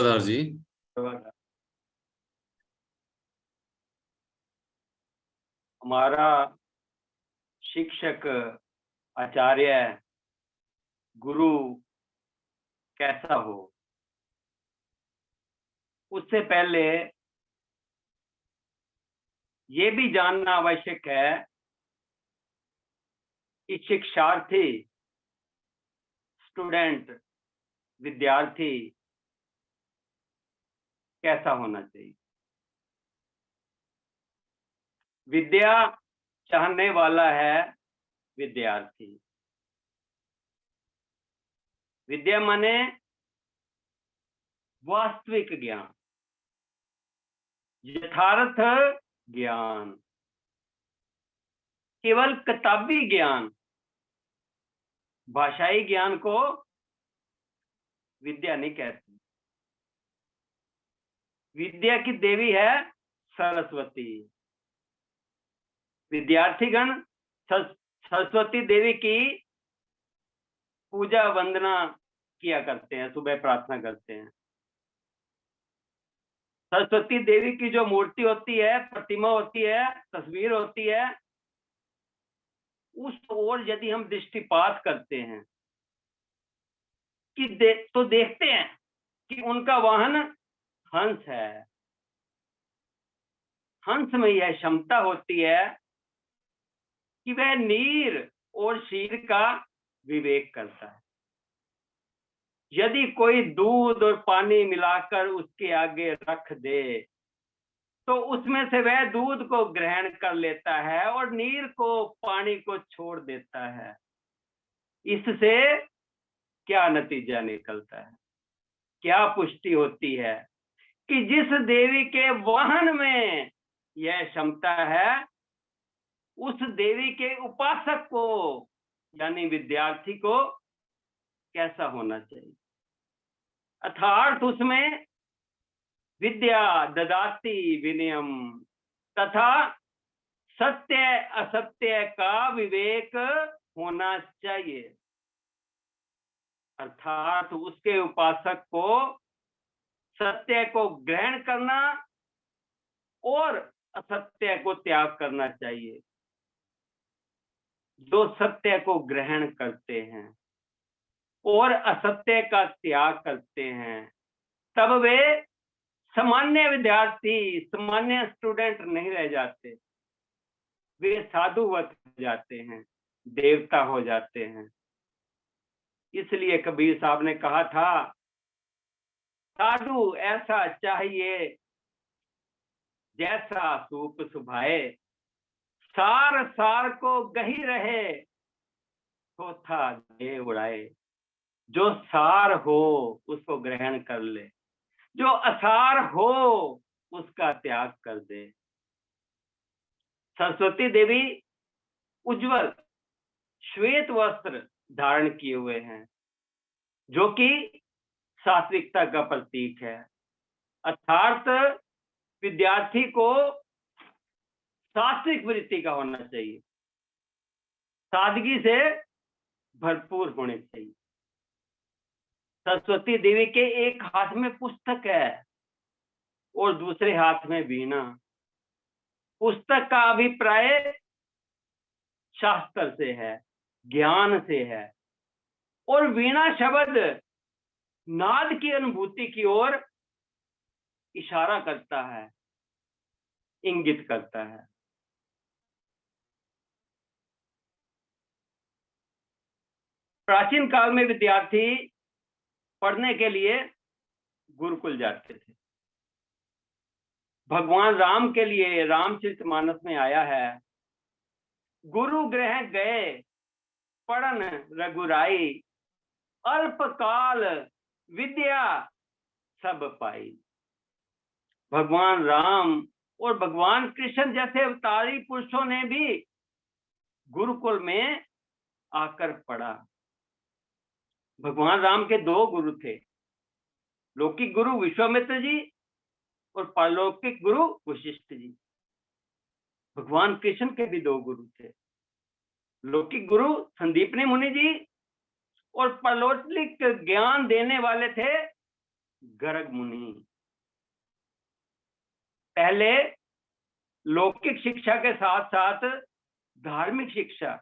सरदार जी। हमारा शिक्षक, आचार्य, गुरु कैसा हो, उससे पहले ये भी जानना आवश्यक है कि शिक्षार्थी, स्टूडेंट, विद्यार्थी कैसा होना चाहिए। विद्या चाहने वाला है विद्यार्थी। विद्या माने वास्तविक ज्ञान, यथार्थ ज्ञान। केवल किताबी ज्ञान, भाषाई ज्ञान को विद्या नहीं कहती। विद्या की देवी है सरस्वती। विद्यार्थीगण सरस्वती देवी की पूजा वंदना किया करते हैं, सुबह प्रार्थना करते हैं। सरस्वती देवी की जो मूर्ति होती है, प्रतिमा होती है, तस्वीर होती है, उस ओर यदि हम दृष्टिपात करते हैं कि तो देखते हैं कि उनका वाहन हंस है। हंस में यह क्षमता होती है कि वह नीर और शीर का विवेक करता है। यदि कोई दूध और पानी मिलाकर उसके आगे रख दे तो उसमें से वह दूध को ग्रहण कर लेता है और नीर को, पानी को छोड़ देता है। इससे क्या नतीजा निकलता है, क्या पुष्टि होती है कि जिस देवी के वाहन में यह क्षमता है, उस देवी के उपासक को यानी विद्यार्थी को कैसा होना चाहिए। अर्थात उसमें विद्या ददाति विनयम तथा सत्य असत्य का विवेक होना चाहिए। अर्थात उसके उपासक को सत्य को ग्रहण करना और असत्य को त्याग करना चाहिए। जो सत्य को ग्रहण करते हैं और असत्य का त्याग करते हैं, तब वे सामान्य विद्यार्थी, सामान्य स्टूडेंट नहीं रह जाते, वे साधुवत हो जाते हैं, देवता हो जाते हैं। इसलिए कबीर साहब ने कहा था, साधु ऐसा चाहिए जैसा सूप सुभाए, सार सार को गही रहे, थोथा दे उड़ाए। जो सार हो उसको ग्रहण कर ले, जो असार हो उसका त्याग कर दे। सरस्वती देवी उज्जवल श्वेत वस्त्र धारण किए हुए हैं, जो कि सात्विकता का प्रतीक है। अर्थात विद्यार्थी को सात्विक वृत्ति का होना चाहिए, सादगी से भरपूर होने चाहिए। सरस्वती देवी के एक हाथ में पुस्तक है और दूसरे हाथ में वीणा। पुस्तक का अभिप्राय शास्त्र से है, ज्ञान से है, और वीणा शब्द नाद की अनुभूति की ओर इशारा करता है, इंगित करता है। प्राचीन काल में विद्यार्थी पढ़ने के लिए गुरुकुल जाते थे। भगवान राम के लिए रामचरितमानस में आया है, गुरु गृह गए पढ़न रघुराई, अल्पकाल विद्या सब पाई। भगवान राम और भगवान कृष्ण जैसे अवतारी पुरुषों ने भी गुरुकुल में आकर पढ़ा। भगवान राम के दो गुरु थे, लौकिक गुरु विश्वामित्र जी और पारलौकिक गुरु वशिष्ठ जी। भगवान कृष्ण के भी दो गुरु थे, लौकिक गुरु संदीपनी मुनि जी और पारलौकिक ज्ञान देने वाले थे गर्ग मुनि। पहले लौकिक शिक्षा के साथ साथ धार्मिक शिक्षा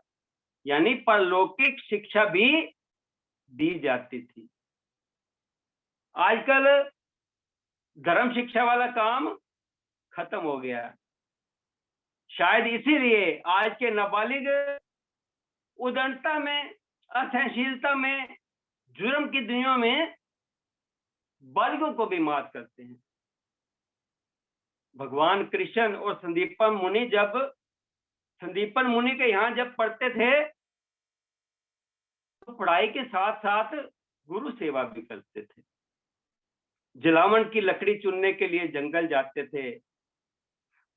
यानी परलौकिक शिक्षा भी दी जाती थी। आजकल धर्म शिक्षा वाला काम खत्म हो गया। शायद इसीलिए आज के नाबालिग उदंडता में, असहनशीलता में, जुर्म की दुनिया में बालिगों को भी मात करते हैं। भगवान कृष्ण और संदीपन मुनि के यहाँ जब पढ़ते थे तो पढ़ाई के साथ साथ गुरु सेवा भी करते थे। जलावन की लकड़ी चुनने के लिए जंगल जाते थे।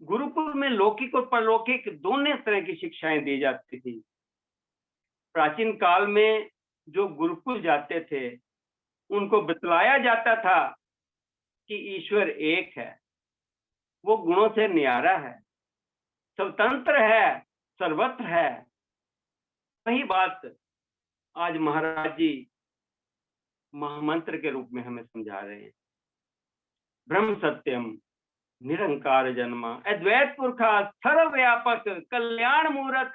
गुरुकुल में लौकिक और परलौकिक दोनों तरह की शिक्षाएं दी जाती थी। प्राचीन काल में जो गुरुकुल जाते थे उनको बतलाया जाता था कि ईश्वर एक है, वो गुणों से न्यारा है, स्वतंत्र है, सर्वत्र है। वही बात आज महाराज जी महामंत्र के रूप में हमें समझा रहे हैं। ब्रह्म सत्यम निरंकार जन्मा अद्वैत पुरखा सर्वव्यापक कल्याण मूर्त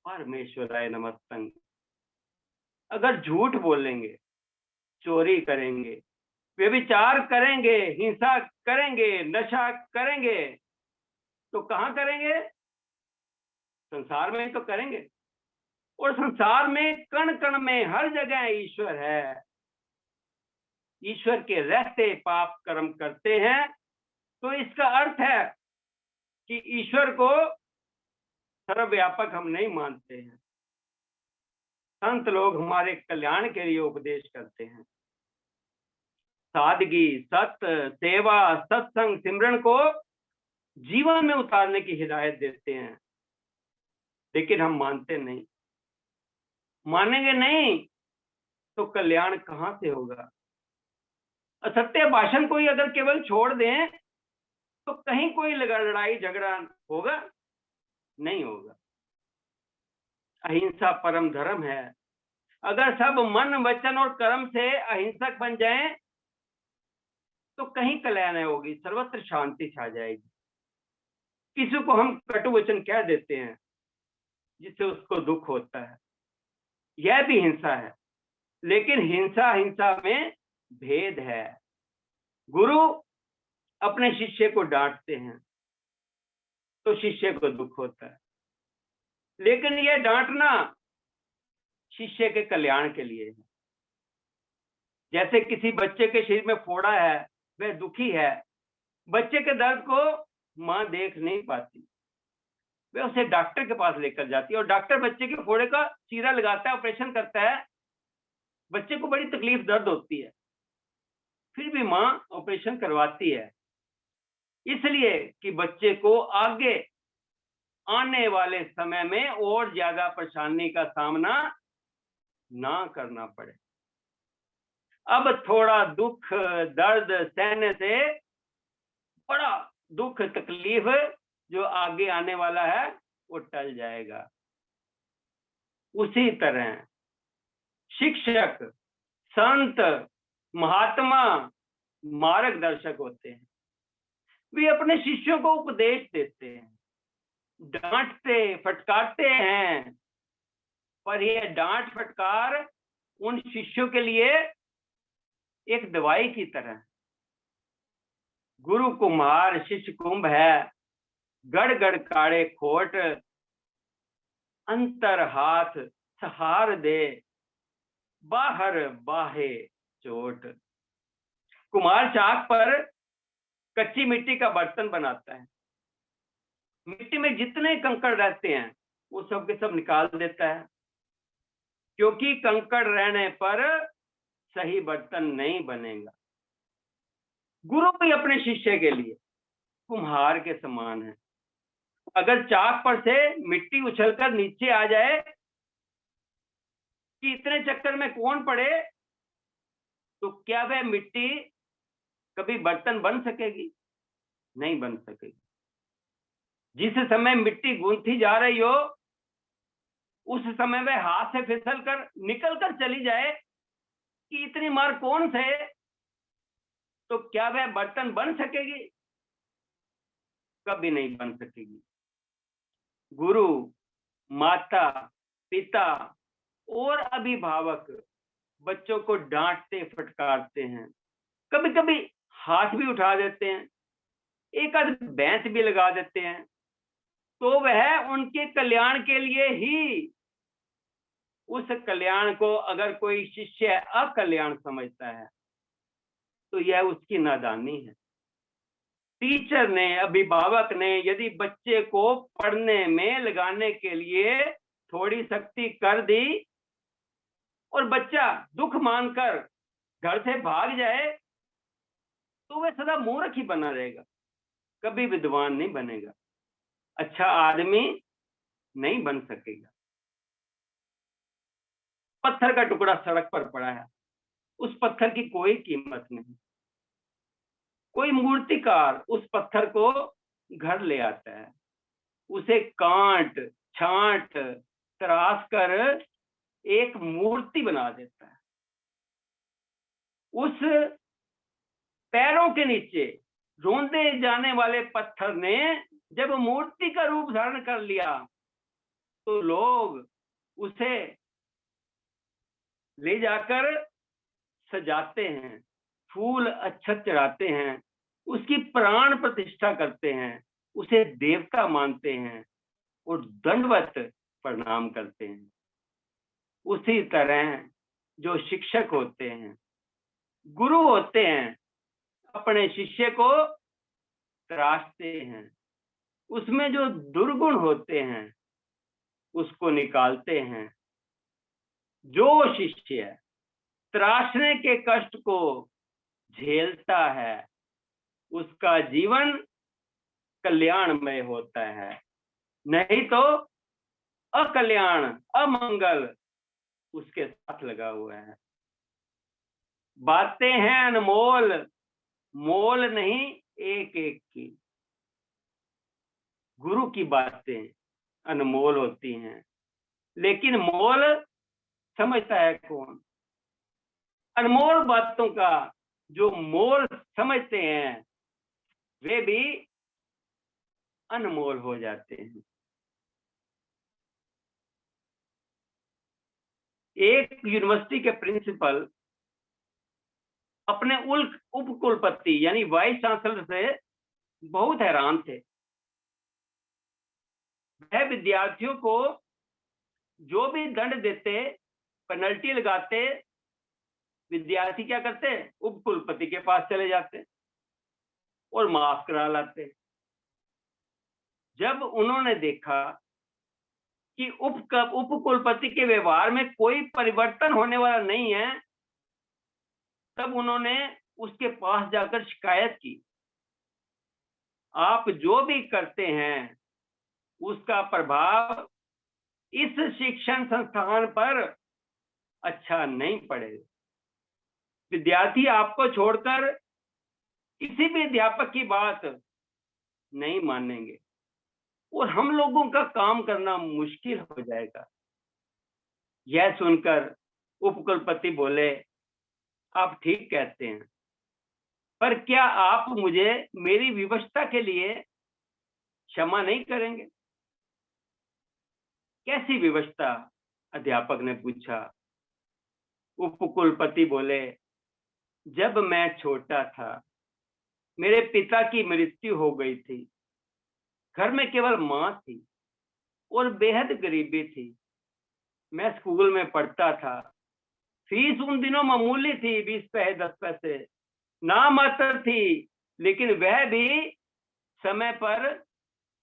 परमेश्वराय नमस्तंग। अगर झूठ बोलेंगे, चोरी करेंगे, व्यभिचार करेंगे, हिंसा करेंगे, नशा करेंगे तो कहां करेंगे? संसार में तो करेंगे। और संसार में कण कण में हर जगह ईश्वर है। ईश्वर के रहते पाप कर्म करते हैं तो इसका अर्थ है कि ईश्वर को सर्वव्यापक हम नहीं मानते हैं। संत लोग हमारे कल्याण के लिए उपदेश करते हैं। सादगी, सत्य, सेवा, सत्संग, सिमरन को जीवन में उतारने की हिदायत देते हैं, लेकिन हम मानते नहीं। मानेंगे नहीं तो कल्याण कहां से होगा? असत्य भाषण को ही अगर केवल छोड़ दें तो कहीं कोई लड़ाई झगड़ा होगा? नहीं होगा। अहिंसा परम धर्म है। अगर सब मन, वचन और कर्म से अहिंसक बन जाएं तो कहीं कल्याण नहीं होगी, सर्वत्र शांति छा जाएगी। किसी को हम कटु वचन कह देते हैं जिससे उसको दुख होता है, यह भी हिंसा है। लेकिन हिंसा में भेद है। गुरु अपने शिष्य को डांटते हैं तो शिष्य को दुख होता है, लेकिन यह डांटना शिष्य के कल्याण के लिए है। जैसे किसी बच्चे के शरीर में फोड़ा है, वह दुखी है, बच्चे के दर्द को मां देख नहीं पाती, वह उसे डॉक्टर के पास लेकर जाती है और डॉक्टर बच्चे के फोड़े का चीरा लगाता है, ऑपरेशन करता है। बच्चे को बड़ी तकलीफ, दर्द होती है, फिर भी मां ऑपरेशन करवाती है, इसलिए कि बच्चे को आगे आने वाले समय में और ज्यादा परेशानी का सामना ना करना पड़े। अब थोड़ा दुख दर्द सहने से बड़ा दुख तकलीफ जो आगे आने वाला है वो टल जाएगा। उसी तरह शिक्षक, संत, महात्मा मार्गदर्शक होते हैं। वे अपने शिष्यों को उपदेश देते हैं, डांटते फटकारते हैं, पर यह डांट फटकार उन शिष्यों के लिए एक दवाई की तरह। गुरु कुम्हार शिष्य कुंभ है, गड़ गड़ काढ़े खोट, अंतर हाथ सहार दे, बाहर बाहे चोट। कुम्हार चाक पर कच्ची मिट्टी का बर्तन बनाता है। मिट्टी में जितने कंकड़ रहते हैं वो सब के सब निकाल देता है, क्योंकि कंकड़ रहने पर सही बर्तन नहीं बनेगा। गुरु भी अपने शिष्य के लिए कुम्हार के समान है। अगर चाक पर से मिट्टी उछलकर नीचे आ जाए कि इतने चक्कर में कौन पड़े, तो क्या वह मिट्टी कभी बर्तन बन सकेगी? नहीं बन सकेगी। जिस समय मिट्टी गूंथी जा रही हो उस समय वह हाथ से फिसल कर निकल कर चली जाए कि इतनी मार कौन से, तो क्या वह बर्तन बन सकेगी? कभी नहीं बन सकेगी। गुरु, माता, पिता और अभिभावक बच्चों को डांटते फटकारते हैं, कभी कभी हाथ भी उठा देते हैं, एक आध भैंस भी लगा देते हैं, तो वह उनके कल्याण के लिए ही। उस कल्याण को अगर कोई शिष्य अकल्याण समझता है तो यह उसकी नादानी है। टीचर ने, अभिभावक ने यदि बच्चे को पढ़ने में लगाने के लिए थोड़ी सख्ती कर दी और बच्चा दुख मानकर घर से भाग जाए, तो वह सदा मूर्ख ही बना रहेगा, कभी विद्वान नहीं बनेगा, अच्छा आदमी नहीं बन सकेगा। पत्थर का टुकड़ा सड़क पर पड़ा है, उस पत्थर की कोई कीमत नहीं। कोई मूर्तिकार उस पत्थर को घर ले आता है, उसे काट छांट तराश कर एक मूर्ति बना देता है। उस पैरों के नीचे रोंदे जाने वाले पत्थर ने जब मूर्ति का रूप धारण कर लिया, तो लोग उसे ले जाकर सजाते हैं, फूल अक्षत चढ़ाते हैं, उसकी प्राण प्रतिष्ठा करते हैं, उसे देवता मानते हैं और दंडवत प्रणाम करते हैं। उसी तरह जो शिक्षक होते हैं, गुरु होते हैं, अपने शिष्य को तराशते हैं, उसमें जो दुर्गुण होते हैं उसको निकालते हैं। जो शिष्य तराशने के कष्ट को झेलता है उसका जीवन कल्याणमय होता है, नहीं तो अकल्याण, अमंगल उसके साथ लगा हुआ है। बातें हैं अनमोल, मोल नहीं एक एक की। गुरु की बातें अनमोल होती हैं, लेकिन मोल समझता है कौन? अनमोल बातों का जो मोल समझते हैं वे भी अनमोल हो जाते हैं। एक यूनिवर्सिटी के प्रिंसिपल अपने उप कुलपति यानी वाइस चांसलर से बहुत हैरान थे। वह विद्यार्थियों को जो भी दंड देते, पेनल्टी लगाते, विद्यार्थी क्या करते? उप कुलपति के पास चले जाते और माफ करा लाते। जब उन्होंने देखा कि उप कुलपति के व्यवहार में कोई परिवर्तन होने वाला नहीं है, तब उन्होंने उसके पास जाकर शिकायत की। आप जो भी करते हैं उसका प्रभाव इस शिक्षण संस्थान पर अच्छा नहीं पड़ेगा। विद्यार्थी आपको छोड़कर किसी भी अध्यापक की बात नहीं मानेंगे और हम लोगों का काम करना मुश्किल हो जाएगा। यह सुनकर उपकुलपति बोले, आप ठीक कहते हैं, पर क्या आप मुझे मेरी विवशता के लिए क्षमा नहीं करेंगे? कैसी विवशता? अध्यापक ने पूछा। उपकुलपति बोले, जब मैं छोटा था मेरे पिता की मृत्यु हो गई थी, घर में केवल मां थी और बेहद गरीबी थी। मैं स्कूल में पढ़ता था, फीस उन दिनों मामूली थी, 20 पैसे 10 पैसे नामात्र थी, लेकिन वह भी समय पर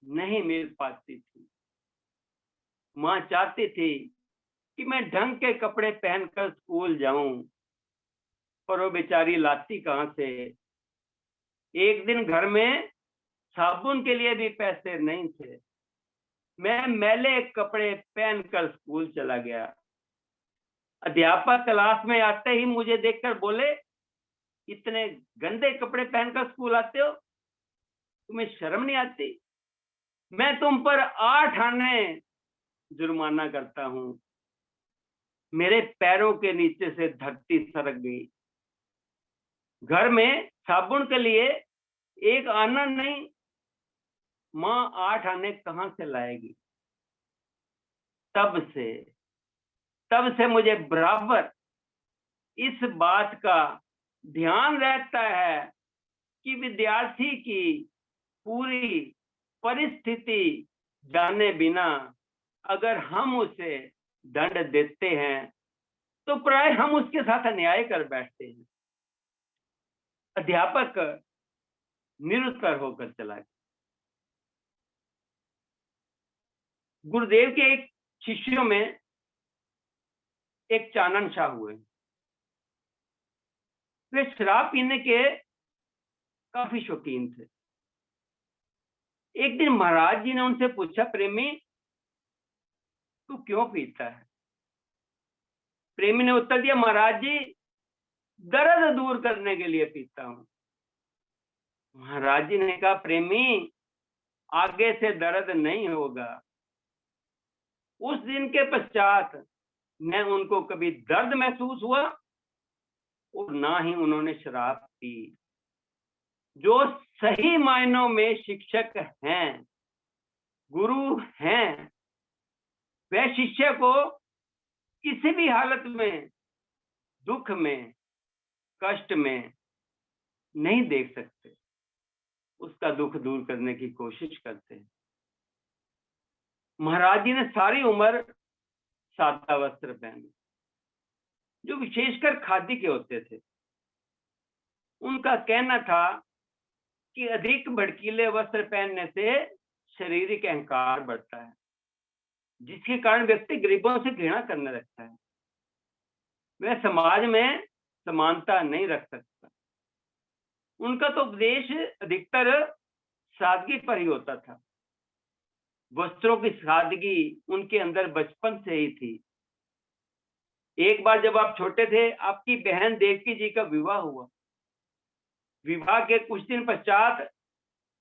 नहीं मिल पाती थी। मां चाहती थी कि मैं ढंग के कपड़े पहनकर स्कूल जाऊं, पर वो बेचारी लाती कहां से? एक दिन घर में साबुन के लिए भी पैसे नहीं थे। मैं मैले कपड़े पहनकर स्कूल चला गया। अध्यापक क्लास में आते ही मुझे देखकर बोले, इतने गंदे कपड़े पहनकर स्कूल आते हो, तुम्हें शर्म नहीं आती? मैं तुम पर 8 आने जुर्माना करता हूं। मेरे पैरों के नीचे से धरती सरक गई। घर में साबुन के लिए एक आना नहीं, माँ 8 आने कहां से लाएगी। तब से मुझे बराबर इस बात का ध्यान रहता है कि विद्यार्थी की पूरी परिस्थिति जाने बिना अगर हम उसे दंड देते हैं तो प्राय हम उसके साथ अन्याय कर बैठते हैं। अध्यापक निरुत्तर होकर चला गया। गुरुदेव के एक शिष्यों में एक चानन शाह हुए। वे शराब पीने के काफी शौकीन थे। एक दिन महाराज जी ने उनसे पूछा, प्रेमी तू क्यों पीता है? प्रेमी ने उत्तर दिया, महाराज जी दर्द दूर करने के लिए पीता हूं। महाराज जी ने कहा, प्रेमी आगे से दर्द नहीं होगा। उस दिन के पश्चात न उनको कभी दर्द महसूस हुआ और ना ही उन्होंने शराब पी। जो सही मायनों में शिक्षक हैं, गुरु हैं, वह शिष्य को किसी भी हालत में, दुख में, कष्ट में नहीं देख सकते, उसका दुख दूर करने की कोशिश करते हैं। महाराज जी ने सारी उम्र सादा वस्त्र पहने, जो विशेषकर खादी के होते थे। उनका कहना था कि अधिक भड़कीले वस्त्र पहनने से शारीरिक अहंकार बढ़ता है, जिसके कारण व्यक्ति गरीबों से घृणा करने लगता है। वह समाज में समानता नहीं रख सकता। उनका तो उपदेश अधिकतर सादगी पर ही होता था। वस्त्रों की सादगी उनके अंदर बचपन से ही थी। एक बार जब आप छोटे थे, आपकी बहन देवकी जी का विवाह हुआ। विवाह के कुछ दिन पश्चात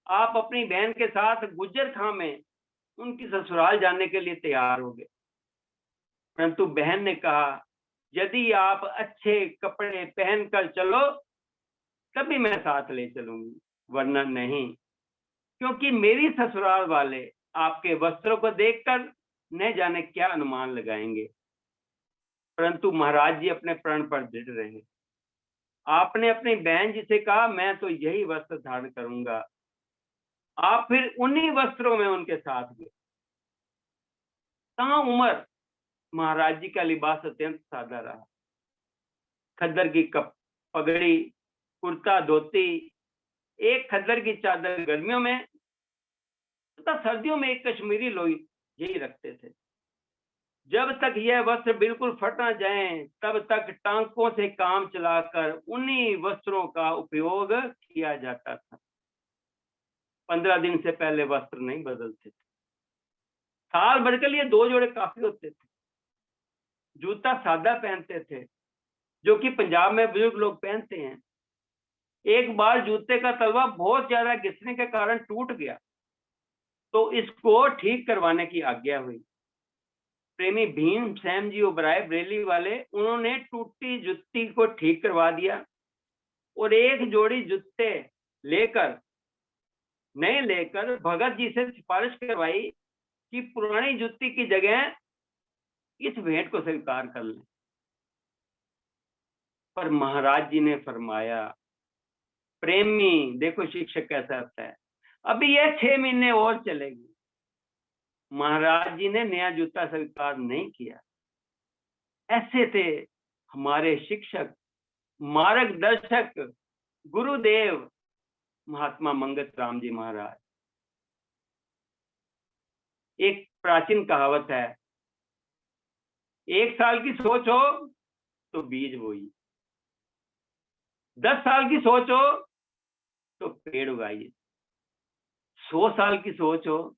आप अपनी बहन के साथ गुज्जर खां में उनकी ससुराल जाने के लिए तैयार हो गए। परंतु बहन ने कहा, यदि आप अच्छे कपड़े पहनकर चलो तभी मैं साथ ले चलूंगी, वरना नहीं, क्योंकि मेरी ससुराल वाले आपके वस्त्रों को देखकर न जाने क्या अनुमान लगाएंगे। परंतु महाराज जी अपने प्रण पर दृढ़ रहे। आपने अपनी बहन जी से कहा, मैं तो यही वस्त्र धारण करूंगा। आप फिर उन्हीं वस्त्रों में उनके साथ गए। ताउम्र महाराज जी का लिबास अत्यंत सादा रहा। खद्दर की पगड़ी, कुर्ता, धोती, एक खद्दर की चादर गर्मियों में तथा सर्दियों में एक कश्मीरी लोई, यही रखते थे। जब तक यह वस्त्र बिल्कुल फट न जाए तब तक टांकों से काम चलाकर उन्हीं वस्त्रों का उपयोग किया जाता था। 15 दिन से पहले वस्त्र नहीं बदलते थे। साल भर के लिए 2 जोड़े काफी होते थे। जूता सादा पहनते थे, जो कि पंजाब में बुजुर्ग लोग पहनते हैं। एक बार जूते का तलवा बहुत ज्यादा घिसने के कारण टूट गया, तो इसको ठीक करवाने की आज्ञा हुई। प्रेमी भीम सैम जी ओबराय बरेली वाले, उन्होंने टूटी जुत्ती को ठीक करवा दिया और एक जोड़ी जूते नहीं लेकर भगत जी से सिफारिश करवाई कि पुरानी जुत्ती की जगह इस भेंट को स्वीकार कर लें। पर महाराज जी ने फरमाया, प्रेमी देखो शिक्षक कैसा होता है, अभी यह 6 महीने और चलेगी। महाराज जी ने नया जूता स्वीकार नहीं किया। ऐसे थे हमारे शिक्षक, मार्गदर्शक, गुरुदेव महात्मा मंगत राम जी महाराज। एक प्राचीन कहावत है, 1 साल की सोच हो तो बीज बोइए, 10 साल की सोच हो तो पेड़ उगाइए, 100 साल की सोच हो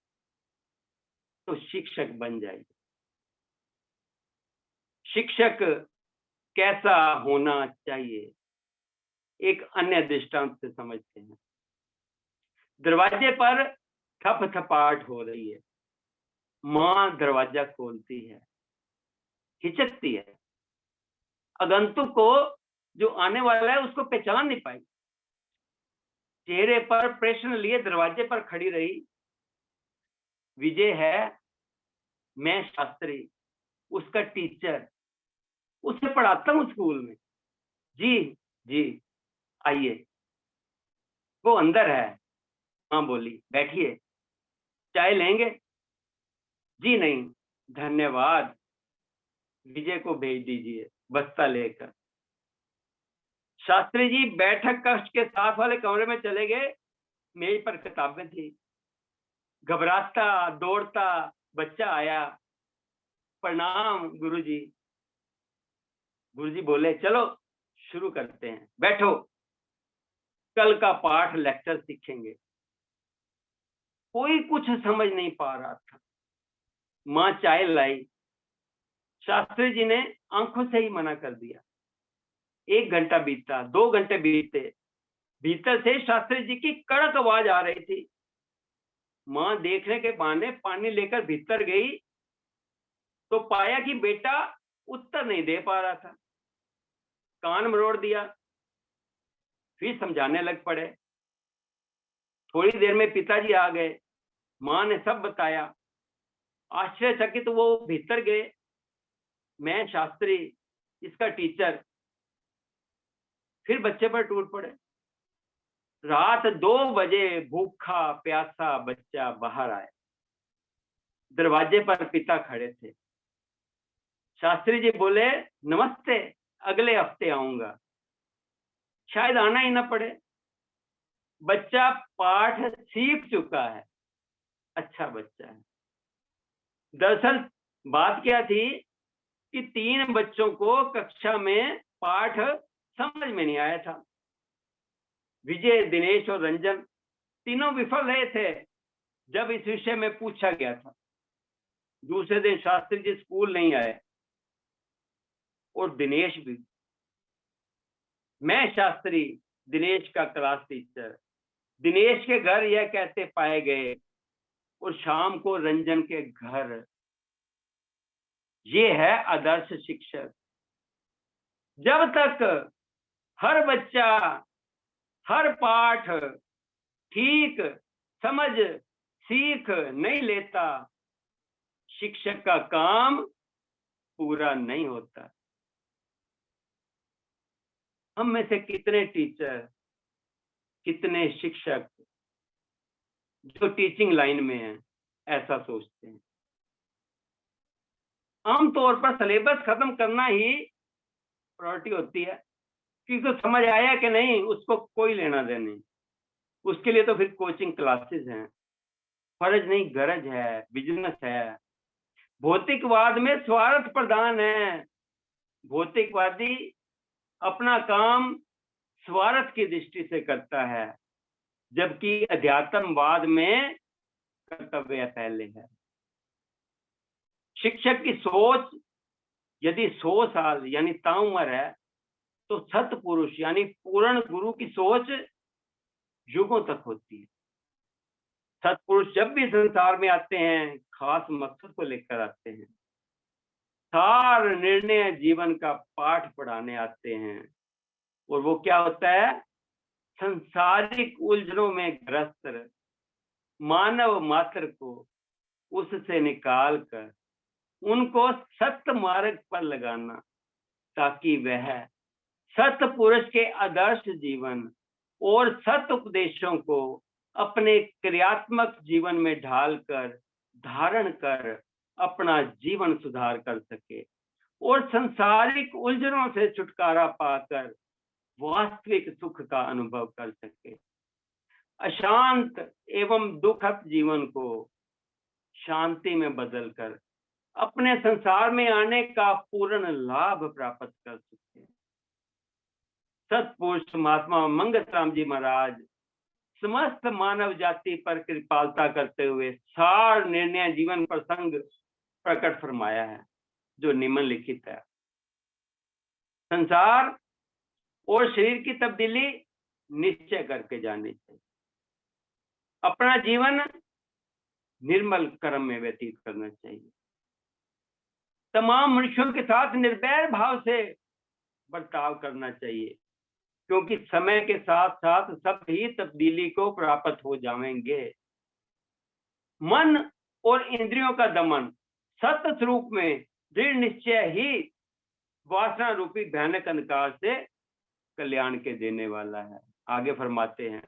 तो शिक्षक बन जाइए। शिक्षक कैसा होना चाहिए, एक अन्य दृष्टांत से समझते हैं। दरवाजे पर थपथपाहट हो रही है। मां दरवाजा खोलती है, हिचकती है, आगंतुक को, जो आने वाला है, उसको पहचान नहीं पाई। चेहरे पर प्रश्न लिए दरवाजे पर खड़ी रही। विजय है, मैं शास्त्री, उसका टीचर, उसे पढ़ाता हूँ स्कूल में। जी जी, आइए। वो अंदर है। हाँ बोली, बैठिए, चाय लेंगे? जी नहीं, धन्यवाद, विजय को भेज दीजिए बस्ता लेकर। शास्त्री जी बैठक कक्ष के साथ वाले कमरे में चले गए। मेज पर किताबें थी। घबराता दौड़ता बच्चा आया। प्रणाम गुरुजी। गुरुजी बोले, चलो शुरू करते हैं, बैठो, कल का पाठ लेक्चर सीखेंगे। कोई कुछ समझ नहीं पा रहा था। माँ चाय लाई। शास्त्री जी ने आंखों से ही मना कर दिया। 1 घंटा बीता, 2 घंटे बीते। भीतर से शास्त्री जी की कड़क आवाज आ रही थी। माँ देखने के बहाने पानी लेकर भीतर गई तो पाया कि बेटा उत्तर नहीं दे पा रहा था। कान मरोड़ दिया। फिर समझाने लग पड़े। थोड़ी देर में पिताजी आ गए। माँ ने सब बताया। आश्चर्यचकित वो भीतर गए। मैं शास्त्री, इसका टीचर। फिर बच्चे पर टूट पड़े। रात 2 बजे भूखा प्यासा बच्चा बाहर आया। दरवाजे पर पिता खड़े थे। शास्त्री जी बोले, नमस्ते, अगले हफ्ते आऊंगा। शायद आना ही ना पड़े। बच्चा पाठ सीख चुका है। अच्छा बच्चा है। दरअसल बात क्या थी कि 3 बच्चों को कक्षा में पाठ समझ में नहीं आया था। विजय, दिनेश और रंजन तीनों विफल रहे थे जब इस विषय में पूछा गया था। दूसरे दिन शास्त्री जी स्कूल नहीं आए और दिनेश भी। मैं शास्त्री, दिनेश का क्लास टीचर, दिनेश के घर यह कहते पाए गए और शाम को रंजन के घर। ये है आदर्श शिक्षक। जब तक हर बच्चा हर पाठ ठीक समझ सीख नहीं लेता, शिक्षक का काम पूरा नहीं होता। हम में से कितने टीचर, कितने शिक्षक जो टीचिंग लाइन में हैं, ऐसा सोचते हैं। आमतौर पर सिलेबस खत्म करना ही प्रायोरिटी होती है, क्योंकि तो समझ आया कि नहीं उसको कोई लेना देना नहीं। उसके लिए तो फिर कोचिंग क्लासेस हैं। फर्ज नहीं, गरज है, बिजनेस है। भौतिकवाद में स्वार्थ प्रधान है। भौतिकवादी अपना काम स्वार्थ की दृष्टि से करता है, जबकि अध्यात्मवाद में कर्तव्य पहले है। शिक्षक की सोच यदि 100 साल यानी ताउम्र है, तो सतपुरुष यानी पूर्ण गुरु की सोच युगों तक होती है। सतपुरुष जब भी संसार में आते हैं, खास मकसद को लेकर आते हैं। सार निर्णय जीवन का पाठ पढ़ाने आते हैं। और वो क्या होता है? संसारिक उलझनों में ग्रस्त मानव मात्र को उससे निकाल कर उनको सत्य मार्ग पर लगाना, ताकि वह सतपुरुष के आदर्श जीवन और सत्य उपदेशों को अपने क्रियात्मक जीवन में ढालकर धारण कर अपना जीवन सुधार कर सके और संसारिक उलझनों से छुटकारा पाकर वास्तविक सुख का अनुभव कर सके। अशांत एवं दुखद जीवन को शांति में बदलकर अपने संसार में आने का पूर्ण लाभ प्राप्त कर सकते हैं। सतपुरुष महात्मा मंगतराम जी महाराज समस्त मानव जाति पर कृपालता करते हुए सार निर्णय जीवन प्रसंग प्रकट फरमाया है, जो निम्नलिखित है। संसार और शरीर की तब्दीली निश्चय करके जानी चाहिए। अपना जीवन निर्मल कर्म में व्यतीत करना चाहिए। तमाम मनुष्यों के साथ निर्वैर भाव से बर्ताव करना चाहिए, क्योंकि समय के साथ साथ सब ही तब्दीली को प्राप्त हो जाएंगे। मन और इंद्रियों का दमन सत्य स्वरूप में दृढ़ निश्चय ही वासना रूपी भयानक अंधकार से कल्याण के देने वाला है। आगे फरमाते हैं,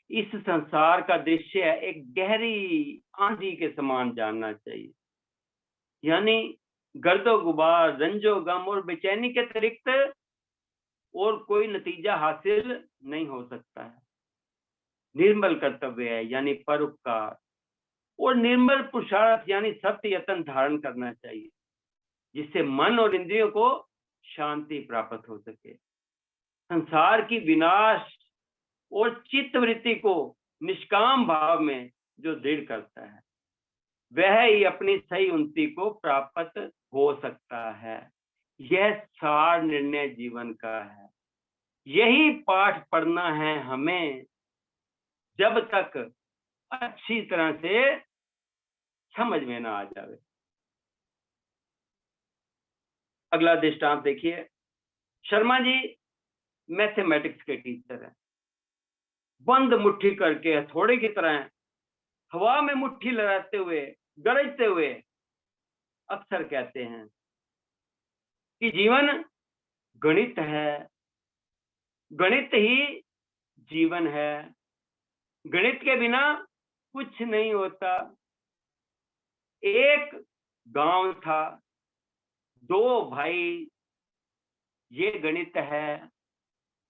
इस संसार का दृश्य एक गहरी आंधी के समान जानना चाहिए, यानी गर्दो गुबार, रंजो गम और बेचैनी के अतिरिक्त और कोई नतीजा हासिल नहीं हो सकता है। निर्मल कर्तव्य है यानी परोपकार, और निर्मल पुरुषार्थ यानी सत्य यत्न धारण करना चाहिए, जिससे मन और इंद्रियों को शांति प्राप्त हो सके। संसार की विनाश और चित्त वृत्ति को निष्काम भाव में जो दृढ़ करता है, वह ही अपनी सही उन्नति को प्राप्त हो सकता है। यह सार निर्णय जीवन का है। यही पाठ पढ़ना है हमें, जब तक अच्छी तरह से समझ में ना आ जाए। अगला दृष्टांत देखिए। शर्मा जी मैथमेटिक्स के टीचर हैं। बंद मुट्ठी करके हथौड़े की तरह हवा में मुट्ठी लगाते हुए, गरजते हुए अक्सर कहते हैं कि जीवन गणित है, गणित ही जीवन है, गणित के बिना कुछ नहीं होता। एक गांव था, दो भाई, ये गणित है।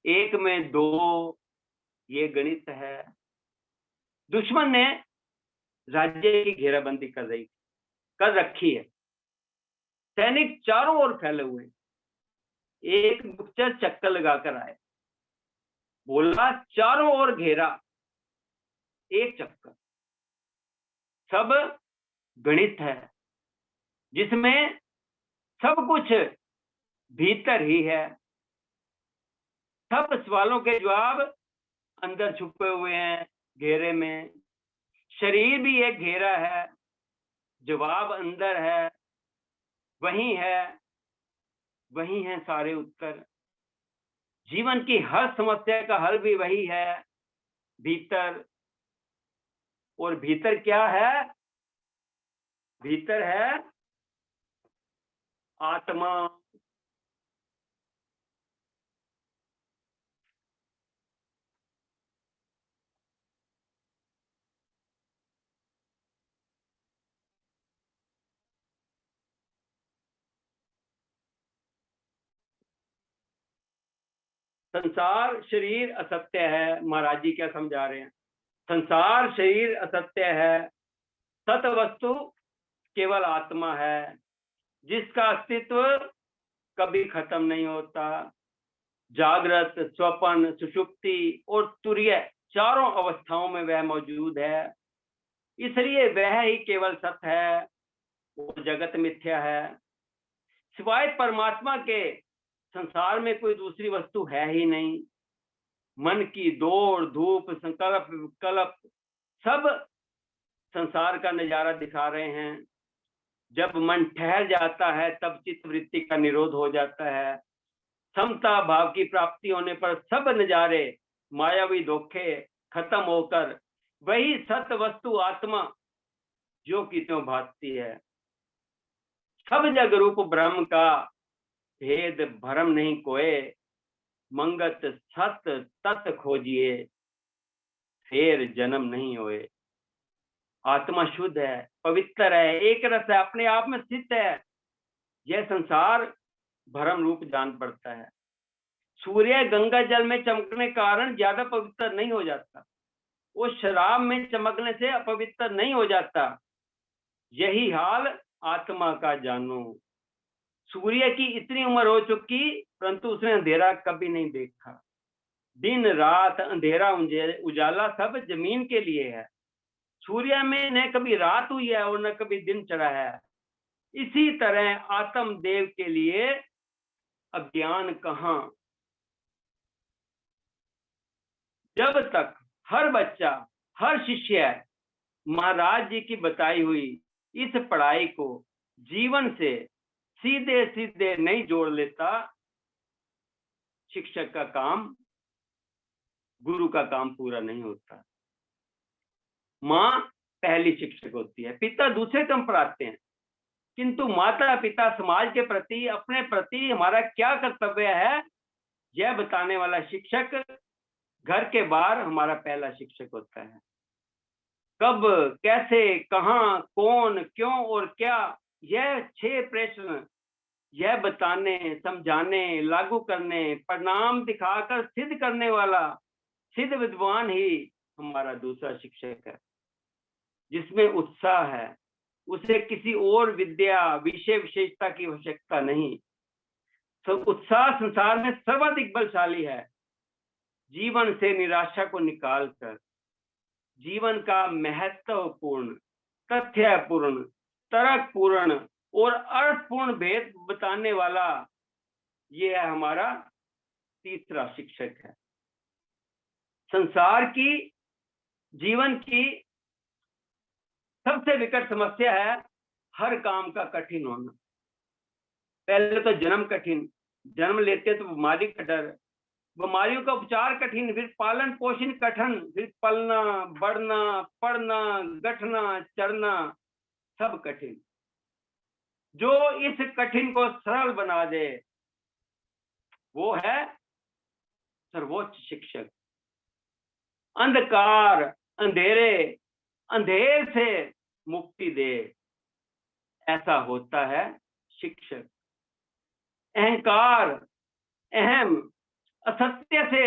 एक में दो, ये गणित है। दुश्मन ने राज्य की घेराबंदी कर रखी है। सैनिक चारों ओर फैले हुए। एक गुप्तचर चक्कर लगाकर आए, बोला चारों ओर घेरा, एक चक्कर। सब गणित है, जिसमें सब कुछ भीतर ही है। सब सवालों के जवाब अंदर छुपे हुए हैं घेरे में। शरीर भी एक घेरा है, जवाब अंदर है, वही है सारे उत्तर। जीवन की हर समस्या का हल भी वही है, भीतर। और भीतर क्या है? भीतर है आत्मा। संसार शरीर असत्य है। महाराज जी क्या समझा रहे हैं? संसार शरीर असत्य है, सत वस्तु केवल आत्मा है, जिसका अस्तित्व कभी खत्म नहीं होता। जागृत, स्वप्न, सुषुप्ति और तुर्य चारों अवस्थाओं में वह मौजूद है। इसलिए वह ही केवल सत्य है और जगत मिथ्या है। सिवाय परमात्मा के संसार में कोई दूसरी वस्तु है ही नहीं। मन की दौड़ धूप, संकल्प विकल्प सब संसार का नजारा दिखा रहे हैं। जब मन ठहर जाता है तब चित्त वृत्ति का निरोध हो जाता है। समता भाव की प्राप्ति होने पर सब नजारे मायावी धोखे खत्म होकर वही सत्य वस्तु आत्मा जो कि त्यों भासती है। सब जग रूप ब्रह्म का भेद भरम नहीं कोय, मंगत सत तत् खोजिए, फिर जन्म नहीं होए। आत्मा शुद्ध है, पवित्र है, एक रस है, अपने आप में स्थित है। यह संसार भरम रूप जान पड़ता है। सूर्य गंगा जल में चमकने के कारण ज्यादा पवित्र नहीं हो जाता, वो शराब में चमकने से अपवित्र नहीं हो जाता। यही हाल आत्मा का जानो। सूर्य की इतनी उम्र हो चुकी, परंतु उसने अंधेरा कभी नहीं देखा। दिन रात अंधेरा उजाला सब जमीन के लिए है। सूर्य में न कभी रात हुई है और न कभी दिन चढ़ा है। इसी तरह आत्म देव के लिए अज्ञान कहां। जब तक हर बच्चा, हर शिष्य महाराज जी की बताई हुई इस पढ़ाई को जीवन से सीधे सीधे नहीं जोड़ लेता, शिक्षक का काम, गुरु का काम पूरा नहीं होता। माँ पहली शिक्षक होती है, पिता दूसरे क्रम पर आते हैं, किंतु माता पिता समाज के प्रति, अपने प्रति हमारा क्या कर्तव्य है, यह बताने वाला शिक्षक घर के बाहर हमारा पहला शिक्षक होता है। कब, कैसे, कहाँ, कौन, क्यों और क्या, यह 6 प्रश्न यह बताने, समझाने, लागू करने, परिणाम दिखाकर सिद्ध करने वाला सिद्ध विद्वान ही हमारा दूसरा शिक्षक है, जिसमें उत्साह है। उसे किसी और विद्या, विषय, विशेषता की आवश्यकता नहीं। तो उत्साह संसार में सर्वाधिक बलशाली है। जीवन से निराशा को निकालकर जीवन का महत्वपूर्ण, तथ्यपूर्ण, तर्कपूर्ण और अर्थपूर्ण भेद बताने वाला ये है हमारा तीसरा शिक्षक है। संसार की, जीवन की सबसे विकट समस्या है हर काम का कठिन होना। पहले तो जन्म कठिन, जन्म लेते तो बीमारी का डर, बीमारियों का उपचार कठिन, फिर पालन पोषण कठिन, फिर पलना, बढ़ना, पढ़ना, गठना, चढ़ना, सब कठिन। जो इस कठिन को सरल बना दे वो है सर्वोच्च शिक्षक। अंधकार, अंधेर से मुक्ति दे, ऐसा होता है शिक्षक। अहंकार, अहम, असत्य से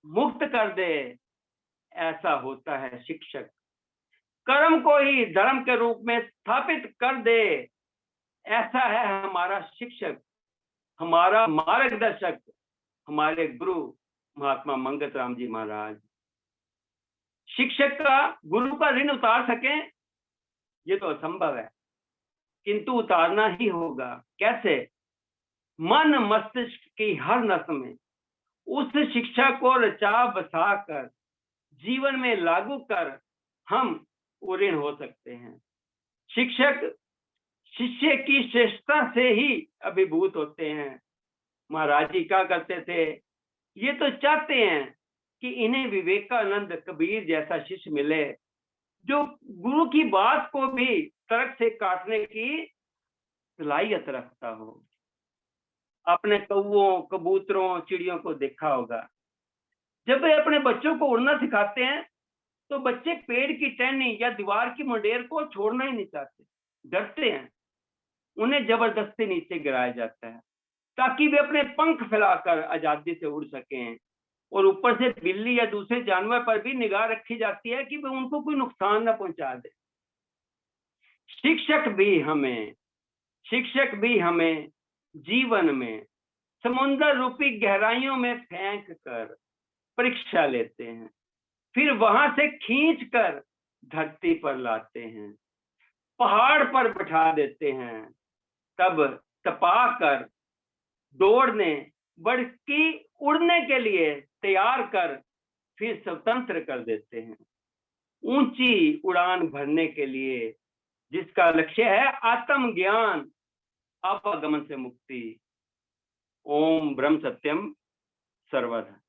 मुक्त कर दे, ऐसा होता है शिक्षक। कर्म को ही धर्म के रूप में स्थापित कर दे, ऐसा है हमारा शिक्षक, हमारा मार्गदर्शक, हमारे गुरु महात्मा मंगत राम जी महाराज। शिक्षक का गुरु का ऋण उतार सके ये तो असंभव है, किंतु उतारना ही होगा। कैसे? मन मस्तिष्क की हर नस में उस शिक्षा को रचा बसा कर जीवन में लागू कर हम ऋण हो सकते हैं। शिक्षक शिष्य की श्रेष्ठता से ही अभिभूत होते हैं। महाराज जी क्या करते थे, ये तो चाहते हैं कि इन्हें विवेकानंद, कबीर जैसा शिष्य मिले जो गुरु की बात को भी तर्क से काटने की सलाहियत रखता हो। अपने कौओं, कबूतरों, चिड़ियों को देखा होगा, जब वे अपने बच्चों को उड़ना सिखाते हैं तो बच्चे पेड़ की टहनी या दीवार की मुंडेर को छोड़ना ही नहीं चाहते, डरते हैं। उन्हें जबरदस्ती नीचे गिराया जाता है ताकि वे अपने पंख फैलाकर आजादी से उड़ सकें, और ऊपर से बिल्ली या दूसरे जानवर पर भी निगाह रखी जाती है कि वे उनको कोई नुकसान न पहुंचा दे। शिक्षक भी हमें जीवन में समुद्र रूपी गहराइयों में फेंक कर परीक्षा लेते हैं, फिर वहां से खींच कर धरती पर लाते हैं, पहाड़ पर बैठा देते हैं, तब तपा कर दौड़ने, बल्कि उड़ने के लिए तैयार कर फिर स्वतंत्र कर देते हैं, ऊंची उड़ान भरने के लिए, जिसका लक्ष्य है आत्मज्ञान, आपागमन से मुक्ति। ओम ब्रह्म सत्यम सर्वदा।